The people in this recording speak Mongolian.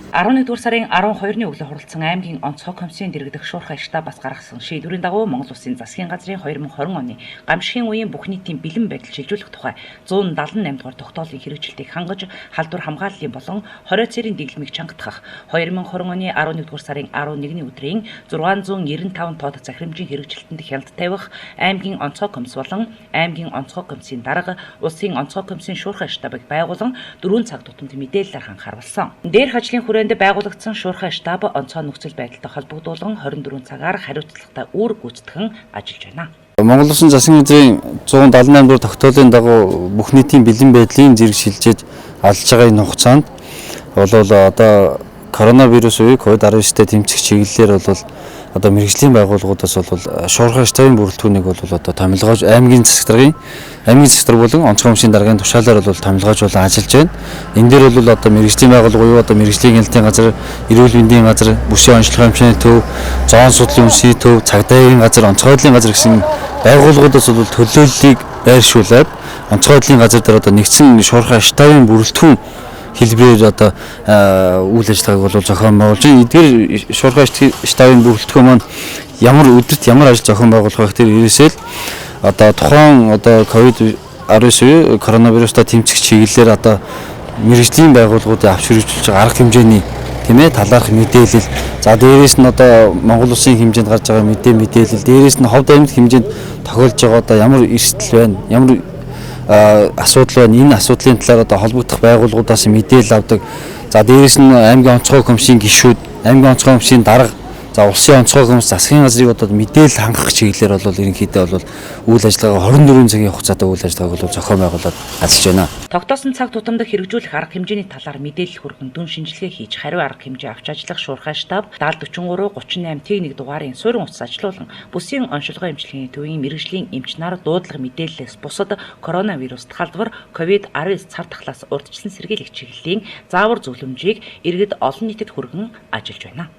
11-р сарын 12-ны өглөө хуралдсан аймгийн онцгой комиссийн дэргэдэх шуурхай штаб бас гаргасан шийдвэрийн дагуу Монгол Улсын засгийн газрын 2020 оны гамшигын үеийн бүх нийтийн бэлэн байдал шилжүүлэх тухай 178 дугаар тогтоолын хэрэгжилтийг хангаж халдвар хамгааллын болон хорио цэрийн дэглэмийг чангатгах 2020 оны 11-р сарын 11-ний өдрийн 695 тоод захирамжийн хэрэгжилтэнд хяналт тавих аймгийн онцгой комисс болон аймгийн онцгой комиссийн дарга улсын онцгой комиссийн шуурхай штабыг байгуулан 4 цаг тутамд мэдээлэлээр ханхааруулсан. Дээр хажлын хүрээнд байгуулагдсан шуурхай штаб онцгой нөхцөл байдалтай холбогдуулан 24 цагаар хариуцлагатай үүрэг гүйцэтгэн ажиллаж байна. Монгол Улсын засгийн газрын 178 дугаар тогтоолын дагуу бүх нийтийн бэлэн байдлын зэрэг шилжиж ажиллаж байгаа энэ хугацаанд одоо коронавирус үеийг COVID-19-тэй тэмцэх чиглэлээр одоо мэргэжлийн байгууллагуудаас шуурхай штабын бүрэлдэхүүнийг одоо томилгоож аймгийн засаг дарга болон онцгой комиссийн даргын тушаалаар томилгоож ажиллаж байна. Энэ дээр одоо мэргэжлийн байгууллага одоо мэргэжлийн хяналтын газар, эрүүл мэндийн газар, бүсийн онцлог хэмжээний төв, зоон судлалын үндэсний төв, цагдаагийн газар, онцгой байдлын газар гэсэн байгууллагуудаас төлөөллийг байршуулад онцгой байдлын газар дээр нэгдсэн шуурхай штабын бүрэлдэхүүн хэлбэрээр үйл ажиллагааг зохион байгуулж байна. Эдгээр шуурхай штабын бүрэлдэхүүн маань ямар өдөрт ямар ажил зохион байгуулах вэ гэхээр ерөөсөө л тухайн COVID-19 коронавирустай тэмцэх чиглэлээр мэргэжлийн байгууллагуудыг авч хэрэгжүүлж байгаа арга хэмжээний талаарх мэдээлэл, за дээрээс нь Монгол Улсын хэмжээнд гарч байгаа мэдээлэл, дээрээс нь ховд аймаг хэмжээнд тохиолж байгаа ямар эрсдэл байна, ямар асуудал байна, энэ асуудлын талаар холбогдох байгууллагуудаас мэдээлэл авдаг. За дээрээс нь аймгийн онцгой комиссийн гишүүд, аймгийн онцгой комиссийн дарга, за улсын онцгой комисс засгийн газрыг мэдээлэл хангах чиглэлээр ерөнхийдөө үйл ажиллагаа 24 цагийн хугацаатай үйл ажиллагааг зохион байгуулад ажиллаж байна. Тогтоосон цаг тутамд хэрэгжүүлэх арга хэмжээний талаар мэдээлэл хүргэн дүн шинжилгээ хийж хариу арга хэмжээ авч ажиллах шуурхай штаб 7043 38 Т1 дугаарын суурин утас ажилуулан бүсийн онцлогоо эмчилгээний төвийн мэргэжлийн эмч нар дуудлага мэдээлэлээс бусад коронавируст халдвар COVID-19 цар тахлаас урьдчилан сэргийлэх чиглэлийн заавар зөвлөмжийг иргэд олон нийтэд хүргэн ажиллаж байна.